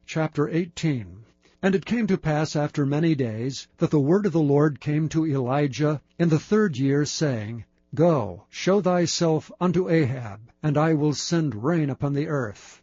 Chapter 18. And it came to pass after many days, that the word of the Lord came to Elijah in the 3rd year, saying, Go, show thyself unto Ahab, and I will send rain upon the earth.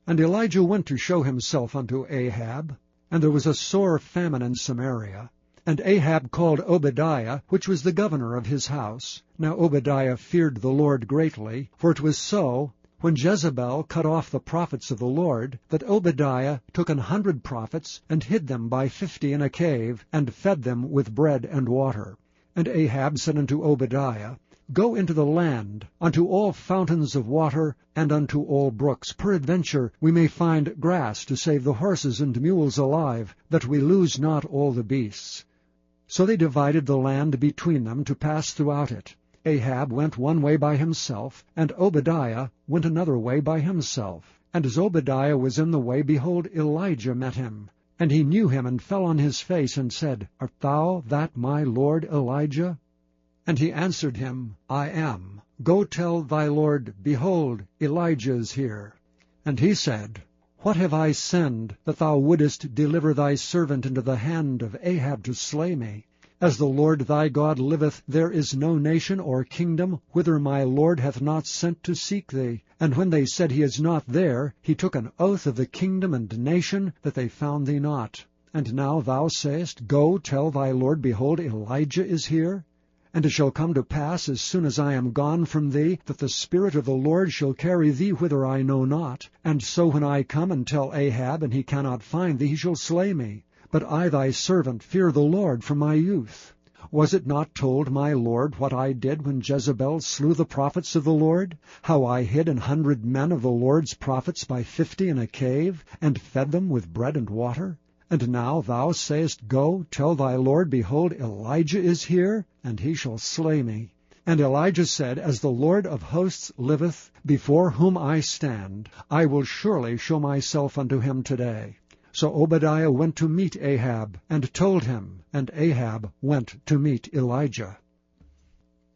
And Elijah went to show himself unto Ahab, and there was a sore famine in Samaria. And Ahab called Obadiah, which was the governor of his house. Now Obadiah feared the Lord greatly, for it was so, when Jezebel cut off the prophets of the Lord, that Obadiah took 100 prophets, and hid them by 50 in a cave, and fed them with bread and water. And Ahab said unto Obadiah, Go into the land, unto all fountains of water, and unto all brooks. Peradventure we may find grass to save the horses and mules alive, that we lose not all the beasts. So they divided the land between them to pass throughout it. Ahab went one way by himself, and Obadiah went another way by himself. And as Obadiah was in the way, behold, Elijah met him. And he knew him, and fell on his face, and said, Art thou that my lord Elijah? And he answered him, I am. Go tell thy lord, Behold, Elijah is here. And he said, What have I sinned, that thou wouldest deliver thy servant into the hand of Ahab to slay me? As the Lord thy God liveth, there is no nation or kingdom whither my Lord hath not sent to seek thee. And when they said he is not there, he took an oath of the kingdom and nation, that they found thee not. And now thou sayest, Go tell thy Lord, Behold, Elijah is here? And it shall come to pass, as soon as I am gone from thee, that the Spirit of the Lord shall carry thee whither I know not. And so when I come and tell Ahab, and he cannot find thee, he shall slay me. But I thy servant fear the Lord from my youth. Was it not told my Lord what I did when Jezebel slew the prophets of the Lord? How I hid 100 men of the Lord's prophets by 50 in a cave, and fed them with bread and water? And now thou sayest, Go, tell thy Lord, Behold, Elijah is here, and he shall slay me. And Elijah said, As the Lord of hosts liveth, before whom I stand, I will surely show myself unto him today. So Obadiah went to meet Ahab, and told him, and Ahab went to meet Elijah.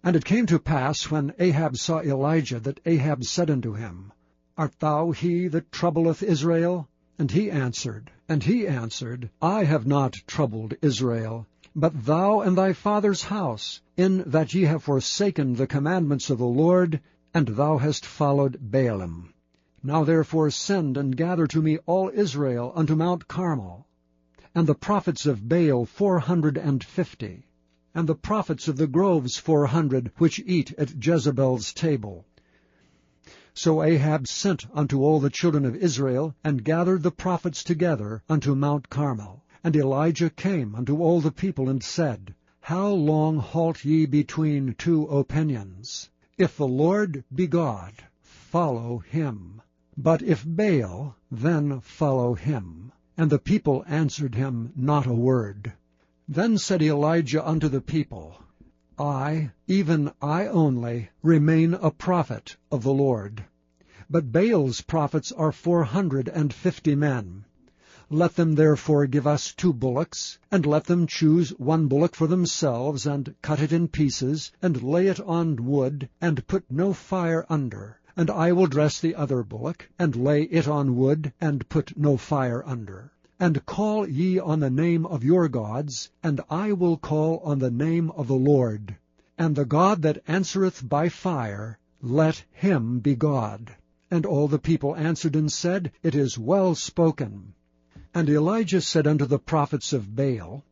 And it came to pass, when Ahab saw Elijah, that Ahab said unto him, Art thou he that troubleth Israel? And he answered, I have not troubled Israel, but thou and thy father's house, in that ye have forsaken the commandments of the Lord, and thou hast followed Baalim. Now therefore send and gather to me all Israel unto Mount Carmel, and the prophets of Baal 450, and the prophets of the groves 400, which eat at Jezebel's table. So Ahab sent unto all the children of Israel, and gathered the prophets together unto Mount Carmel. And Elijah came unto all the people, and said, How long halt ye between 2 opinions? If the Lord be God, follow him. But if Baal, then follow him. And the people answered him not a word. Then said Elijah unto the people, I, even I only, remain a prophet of the Lord. But Baal's prophets are 450 men. Let them therefore give us 2 bullocks, and let them choose 1 bullock for themselves, and cut it in pieces, and lay it on wood, and put no fire under. And I will dress the other bullock, and lay it on wood, and put no fire under. And call ye on the name of your gods, and I will call on the name of the Lord. And the God that answereth by fire, let him be God. And all the people answered and said, It is well spoken. And Elijah said unto the prophets of Baal,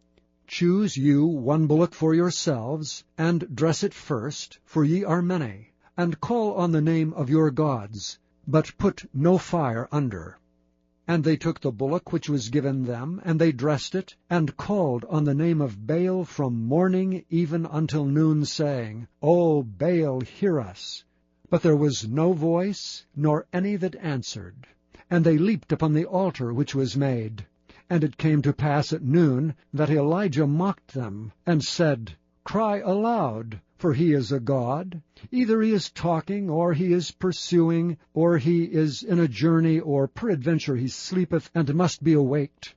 Choose you 1 bullock for yourselves, and dress it first, for ye are many. And call on the name of your gods, but put no fire under. And they took the bullock which was given them, and they dressed it, and called on the name of Baal from morning even until noon, saying, O Baal, hear us. But there was no voice, nor any that answered. And they leaped upon the altar which was made. And it came to pass at noon, that Elijah mocked them, and said, Cry aloud, for he is a god. Either he is talking, or he is pursuing, or he is in a journey, or peradventure he sleepeth, and must be awaked.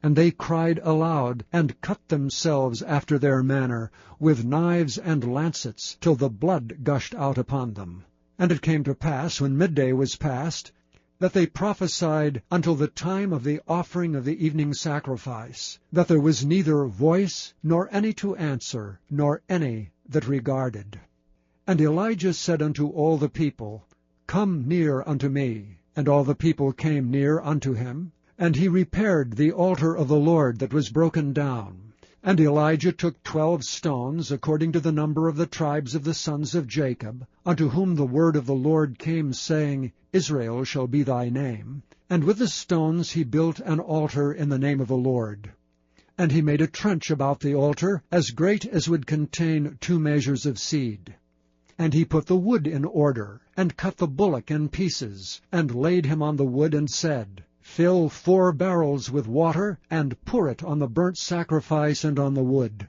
And they cried aloud, and cut themselves after their manner, with knives and lancets, till the blood gushed out upon them. And it came to pass, when midday was past, that they prophesied until the time of the offering of the evening sacrifice, that there was neither voice, nor any to answer, nor any that regarded. And Elijah said unto all the people, Come near unto me. And all the people came near unto him, and he repaired the altar of the Lord that was broken down. And Elijah took 12 stones, according to the number of the tribes of the sons of Jacob, unto whom the word of the Lord came, saying, Israel shall be thy name. And with the stones he built an altar in the name of the Lord. And he made a trench about the altar, as great as would contain 2 measures of seed. And he put the wood in order, and cut the bullock in pieces, and laid him on the wood, and said, Fill 4 barrels with water, and pour it on the burnt sacrifice and on the wood.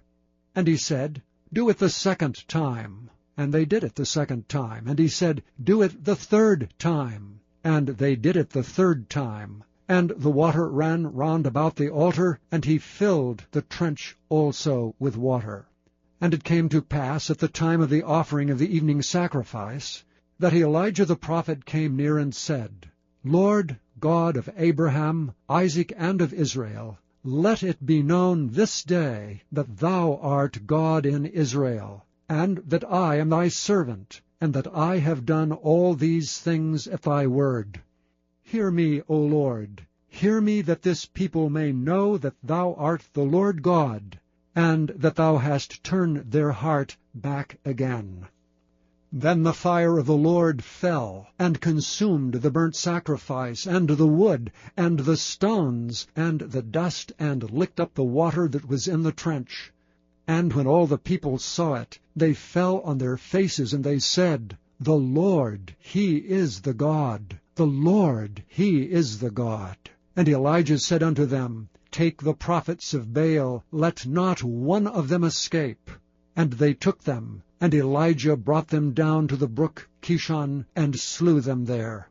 And he said, Do it the 2nd time. And they did it the 2nd time. And he said, Do it the 3rd time. And they did it the 3rd time. And the water ran round about the altar, and he filled the trench also with water. And it came to pass at the time of the offering of the evening sacrifice, that Elijah the prophet came near and said, Lord God of Abraham, Isaac, and of Israel, let it be known this day that thou art God in Israel, and that I am thy servant, and that I have done all these things at thy word. Hear me, O Lord, hear me, that this people may know that thou art the Lord God, and that thou hast turned their heart back again. Then the fire of the Lord fell, and consumed the burnt sacrifice, and the wood, and the stones, and the dust, and licked up the water that was in the trench. And when all the people saw it, they fell on their faces, and they said, The Lord, he is the God. The Lord, he is the God. And Elijah said unto them, Take the prophets of Baal, let not one of them escape. And they took them, and Elijah brought them down to the brook Kishon, and slew them there.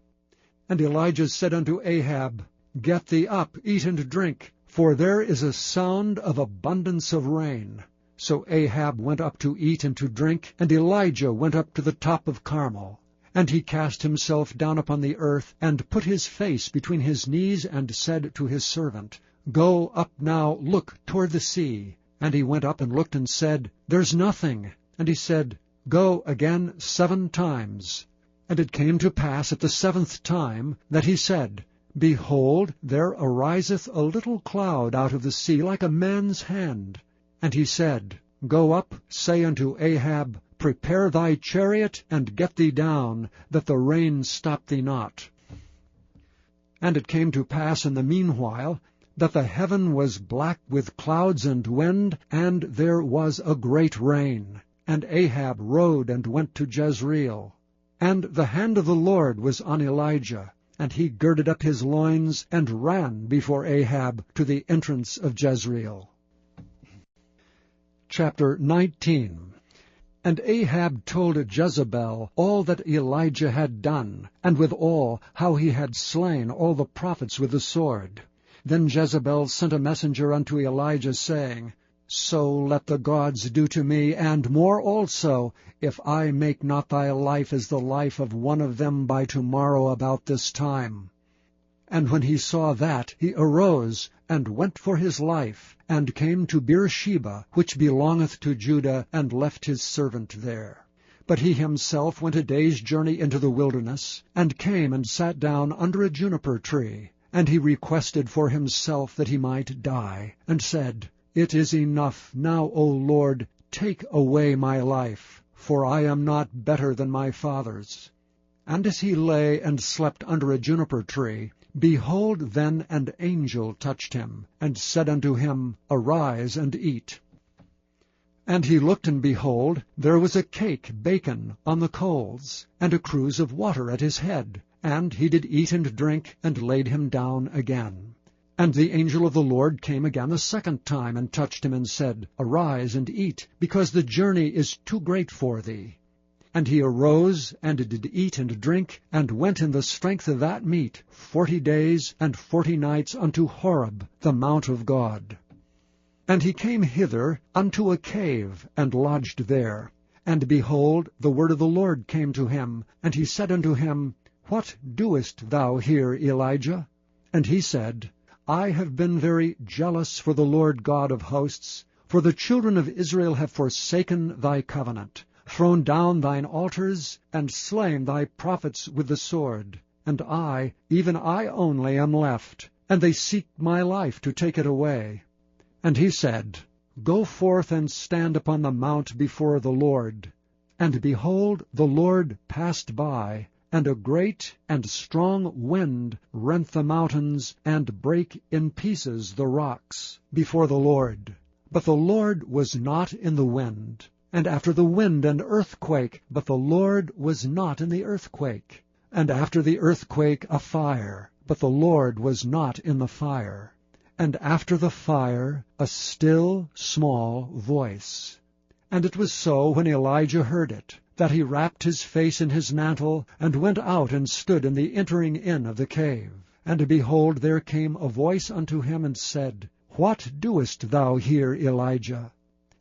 And Elijah said unto Ahab, Get thee up, eat and drink, for there is a sound of abundance of rain. So Ahab went up to eat and to drink, and Elijah went up to the top of Carmel. And he cast himself down upon the earth, and put his face between his knees, and said to his servant, Go up now, look toward the sea. And he went up and looked and said, There's nothing. And he said, Go again 7 times. And it came to pass at the 7th time that he said, Behold, there ariseth a little cloud out of the sea like a man's hand. And he said, Go up, say unto Ahab, Prepare thy chariot, and get thee down, that the rain stop thee not. And it came to pass in the meanwhile, that the heaven was black with clouds and wind, and there was a great rain. And Ahab rode and went to Jezreel. And the hand of the Lord was on Elijah, and he girded up his loins, and ran before Ahab to the entrance of Jezreel. Chapter 19. And Ahab told Jezebel all that Elijah had done, and withal how he had slain all the prophets with the sword. Then Jezebel sent a messenger unto Elijah, saying, So let the gods do to me, and more also, if I make not thy life as the life of one of them by tomorrow about this time. And when he saw that, he arose, and went for his life, and came to Beersheba, which belongeth to Judah, and left his servant there. But he himself went a day's journey into the wilderness, and came and sat down under a juniper tree. And he requested for himself that he might die, and said, It is enough now, O Lord, take away my life, for I am not better than my fathers. And as he lay and slept under a juniper tree, behold, then an angel touched him, and said unto him, Arise and eat. And he looked, and behold, there was a cake baken on the coals, and a cruse of water at his head. And he did eat and drink, and laid him down again. And the angel of the Lord came again the 2nd time, and touched him, and said, Arise and eat, because the journey is too great for thee. And he arose, and did eat and drink, and went in the strength of that meat 40 days and 40 nights unto Horeb, the mount of God. And he came hither unto a cave, and lodged there. And behold, the word of the Lord came to him, and he said unto him, What doest thou here, Elijah? And he said, I have been very jealous for the Lord God of hosts, for the children of Israel have forsaken thy covenant, thrown down thine altars, and slain thy prophets with the sword. And I, even I only, am left, and they seek my life to take it away. And he said, Go forth and stand upon the mount before the Lord. And behold, the Lord passed by, and a great and strong wind rent the mountains, and brake in pieces the rocks before the Lord. But the Lord was not in the wind. And after the wind an earthquake, but the Lord was not in the earthquake. And after the earthquake a fire, but the Lord was not in the fire. And after the fire a still small voice. And it was so, when Elijah heard it, that he wrapped his face in his mantle, and went out and stood in the entering in of the cave. And behold, there came a voice unto him, and said, What doest thou here, Elijah?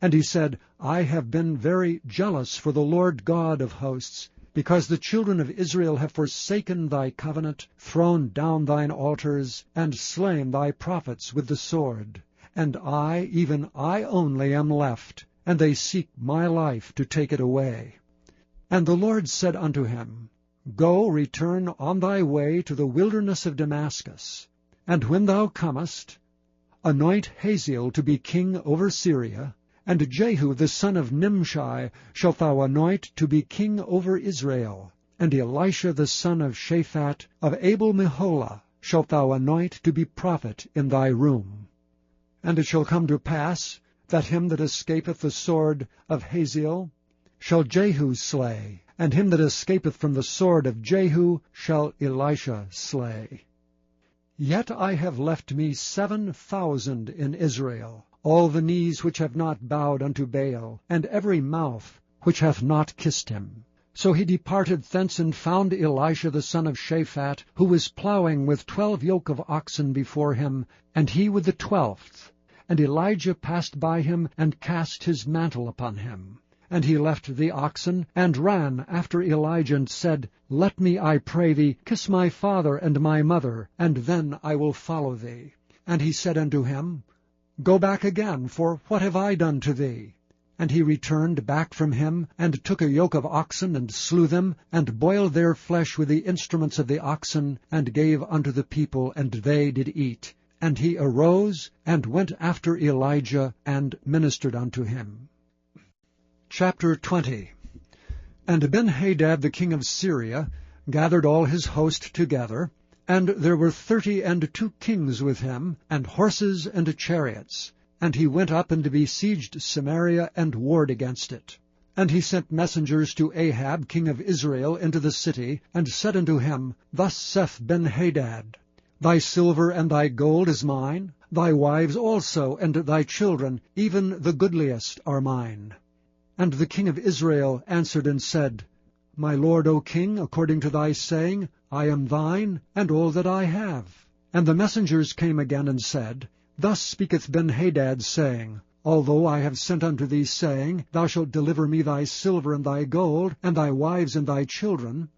And he said, I have been very jealous for the Lord God of hosts, because the children of Israel have forsaken thy covenant, thrown down thine altars, and slain thy prophets with the sword. And I, even I only, am left, and they seek my life to take it away. And the Lord said unto him, Go, return on thy way to the wilderness of Damascus, and when thou comest, anoint Hazael to be king over Syria, and Jehu the son of Nimshi shalt thou anoint to be king over Israel, and Elisha the son of Shaphat of Abel-Meholah shalt thou anoint to be prophet in thy room. And it shall come to pass, that him that escapeth the sword of Hazael shall Jehu slay, and him that escapeth from the sword of Jehu shall Elisha slay. Yet I have left me 7,000 in Israel, all the knees which have not bowed unto Baal, and every mouth which hath not kissed him. So he departed thence, and found Elisha the son of Shaphat, who was plowing with 12 yoke of oxen before him, and he with the 12th. And Elijah passed by him, and cast his mantle upon him. And he left the oxen, and ran after Elijah, and said, Let me, I pray thee, kiss my father and my mother, and then I will follow thee. And he said unto him, Go back again, for what have I done to thee? And he returned back from him, and took a yoke of oxen, and slew them, and boiled their flesh with the instruments of the oxen, and gave unto the people, and they did eat. And he arose, and went after Elijah, and ministered unto him. Chapter 20. And Benhadad the king of Syria gathered all his host together, and there were 32 kings with him, and horses and chariots. And he went up and besieged Samaria, and warred against it. And he sent messengers to Ahab king of Israel into the city, and said unto him, Thus saith Benhadad, Thy silver and thy gold is mine, thy wives also, and thy children, even the goodliest, are mine. And the king of Israel answered and said, My lord, O king, according to thy saying, I am thine, and all that I have. And the messengers came again and said, Thus speaketh Benhadad, saying, Although I have sent unto thee, saying, Thou shalt deliver me thy silver and thy gold, and thy wives and thy children,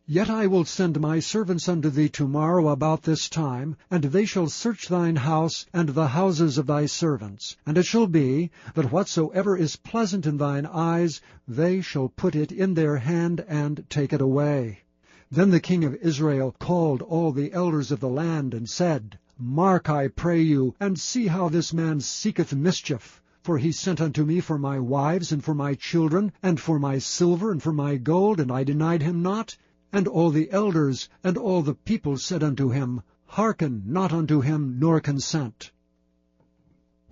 yet I will send my servants unto thee tomorrow about this time, and they shall search thine house and the houses of thy servants. And it shall be, that whatsoever is pleasant in thine eyes, they shall put it in their hand, and take it away. Then the king of Israel called all the elders of the land, and said, Mark, I pray you, and see how this man seeketh mischief. For he sent unto me for my wives, and for my children, and for my silver, and for my gold, and I denied him not. And all the elders and all the people said unto him, Hearken not unto him, nor consent.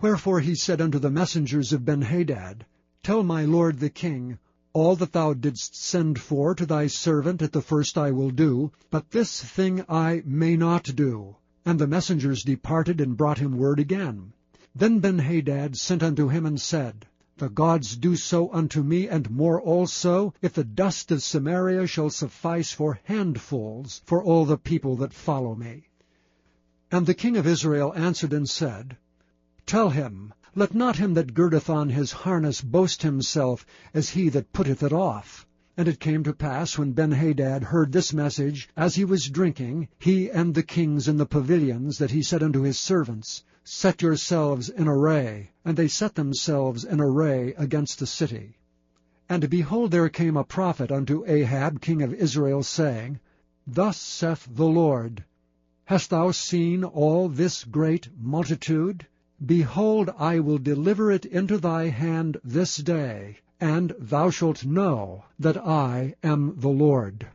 Wherefore he said unto the messengers of Benhadad, Tell my lord the king, All that thou didst send for to thy servant at the first I will do, but this thing I may not do. And the messengers departed, and brought him word again. Then Benhadad sent unto him, and said, The gods do so unto me, and more also, if the dust of Samaria shall suffice for handfuls for all the people that follow me. And the king of Israel answered and said, Tell him, let not him that girdeth on his harness boast himself as he that putteth it off. And it came to pass, when Benhadad heard this message, as he was drinking, he and the kings in the pavilions, that he said unto his servants, Set yourselves in array. And they set themselves in array against the city. And behold, there came a prophet unto Ahab king of Israel, saying, Thus saith the Lord, Hast thou seen all this great multitude? Behold, I will deliver it into thy hand this day, and thou shalt know that I am the Lord.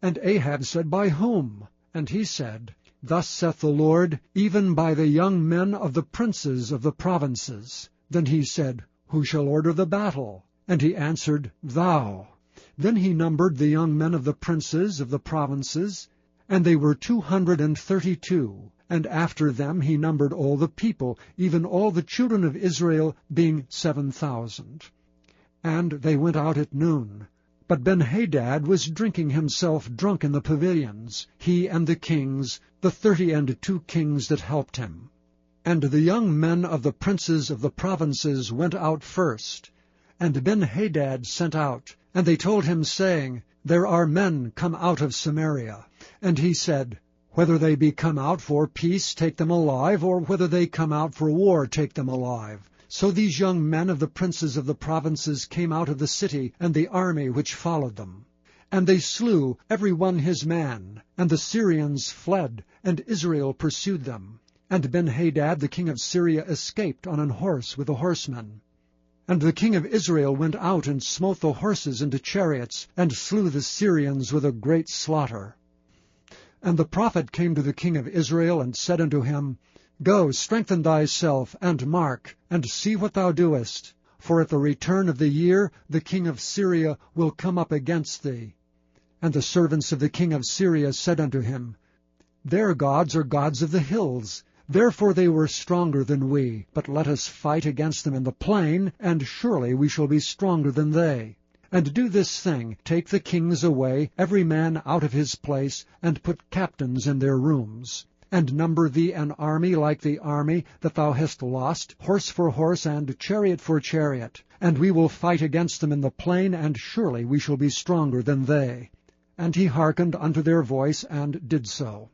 And Ahab said, By whom? And he said, Thus saith the Lord, even by the young men of the princes of the provinces. Then he said, Who shall order the battle? And he answered, Thou. Then he numbered the young men of the princes of the provinces, and they were 232. And after them he numbered all the people, even all the children of Israel, being 7,000. And they went out at noon. But Benhadad was drinking himself drunk in the pavilions, he and the kings, the 32 kings that helped him. And the young men of the princes of the provinces went out first. And Benhadad sent out, and they told him, saying, There are men come out of Samaria. And he said, Whether they be come out for peace, take them alive, or whether they come out for war, take them alive. So these young men of the princes of the provinces came out of the city, and the army which followed them. And they slew every one his man, and the Syrians fled, and Israel pursued them. And Benhadad the king of Syria escaped on an horse with the horsemen. And the king of Israel went out and smote the horses into chariots, and slew the Syrians with a great slaughter. And the prophet came to the king of Israel, and said unto him, Go, strengthen thyself, and mark, and see what thou doest. For at the return of the year the king of Syria will come up against thee. And the servants of the king of Syria said unto him, Their gods are gods of the hills. Therefore they were stronger than we. But let us fight against them in the plain, and surely we shall be stronger than they. And do this thing, take the kings away, every man out of his place, and put captains in their rooms. And number thee an army like the army that thou hast lost, horse for horse, and chariot for chariot. And we will fight against them in the plain, and surely we shall be stronger than they. And he hearkened unto their voice, and did so.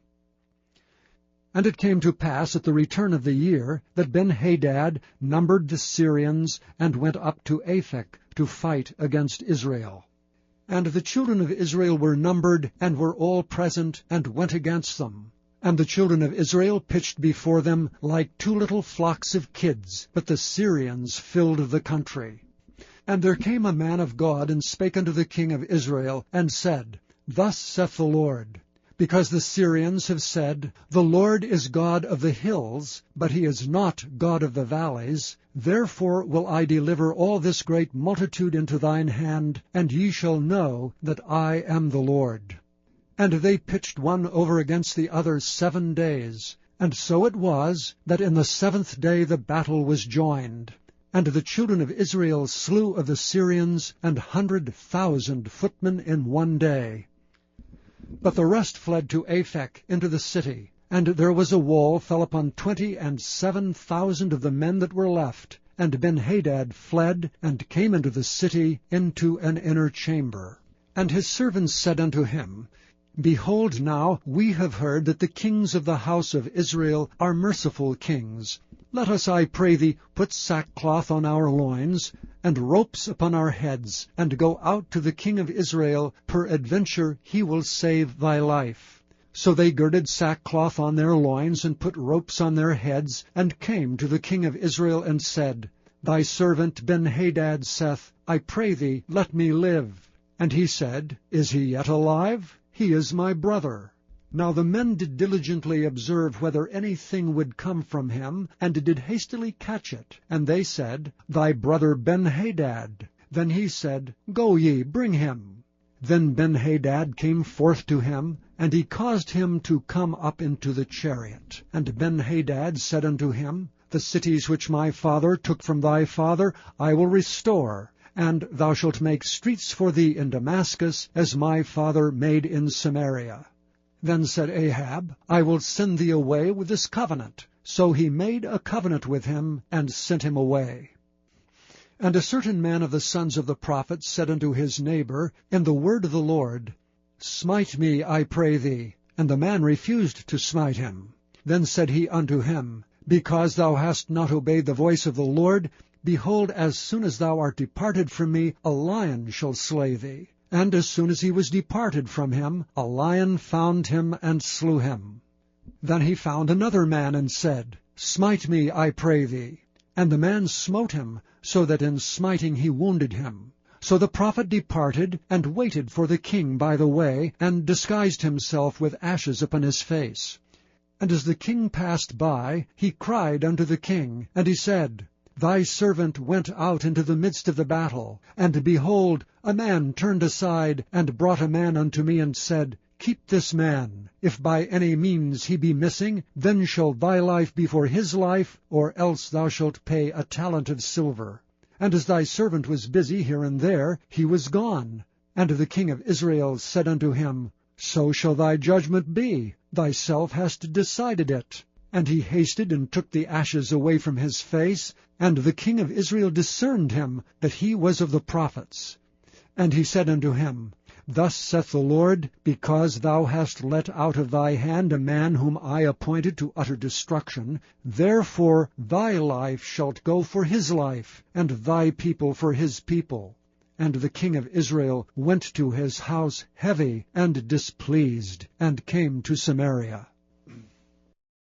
And it came to pass at the return of the year, that Benhadad numbered the Syrians, and went up to Aphek to fight against Israel. And the children of Israel were numbered, and were all present, and went against them. And the children of Israel pitched before them like 2 little flocks of kids, but the Syrians filled the country. And there came a man of God, and spake unto the king of Israel, and said, Thus saith the Lord, Because the Syrians have said, The Lord is God of the hills, but he is not God of the valleys, therefore will I deliver all this great multitude into thine hand, and ye shall know that I am the Lord. And they pitched one over against the other 7 days. And so it was, that in the 7th day the battle was joined. And the children of Israel slew of the Syrians 100,000 footmen in 1 day. But the rest fled to Aphek into the city. And there was a wall fell upon 27,000 of the men that were left. And Benhadad fled, and came into the city, into an inner chamber. And his servants said unto him, Behold now, we have heard that the kings of the house of Israel are merciful kings. Let us, I pray thee, put sackcloth on our loins, and ropes upon our heads, and go out to the king of Israel, peradventure he will save thy life. So they girded sackcloth on their loins, and put ropes on their heads, and came to the king of Israel, and said, Thy servant Benhadad saith, I pray thee, let me live. And he said, Is he yet alive? He is my brother. Now the men did diligently observe whether anything would come from him, and did hastily catch it. And they said, Thy brother Benhadad. Then he said, Go ye, bring him. Then Benhadad came forth to him, and he caused him to come up into the chariot. And Benhadad said unto him, The cities which my father took from thy father I will restore, and thou shalt make streets for thee in Damascus, as my father made in Samaria. Then said Ahab, I will send thee away with this covenant. So he made a covenant with him, and sent him away. And a certain man of the sons of the prophets said unto his neighbor in the word of the Lord, Smite me, I pray thee. And the man refused to smite him. Then said he unto him, Because thou hast not obeyed the voice of the Lord, behold, as soon as thou art departed from me, a lion shall slay thee. And as soon as he was departed from him, a lion found him and slew him. Then he found another man and said, Smite me, I pray thee. And the man smote him, so that in smiting he wounded him. So the prophet departed, and waited for the king by the way, and disguised himself with ashes upon his face. And as the king passed by, he cried unto the king, and he said, Thy servant went out into the midst of the battle, and behold, a man turned aside, and brought a man unto me, and said, Keep this man. If by any means he be missing, then shall thy life be for his life, or else thou shalt pay a talent of silver. And as thy servant was busy here and there, he was gone. And the king of Israel said unto him, So shall thy judgment be. Thyself hast decided it. And he hasted and took the ashes away from his face, and the king of Israel discerned him, that he was of the prophets. And he said unto him, Thus saith the Lord, Because thou hast let out of thy hand a man whom I appointed to utter destruction, therefore thy life shalt go for his life, and thy people for his people. And the king of Israel went to his house heavy and displeased, and came to Samaria.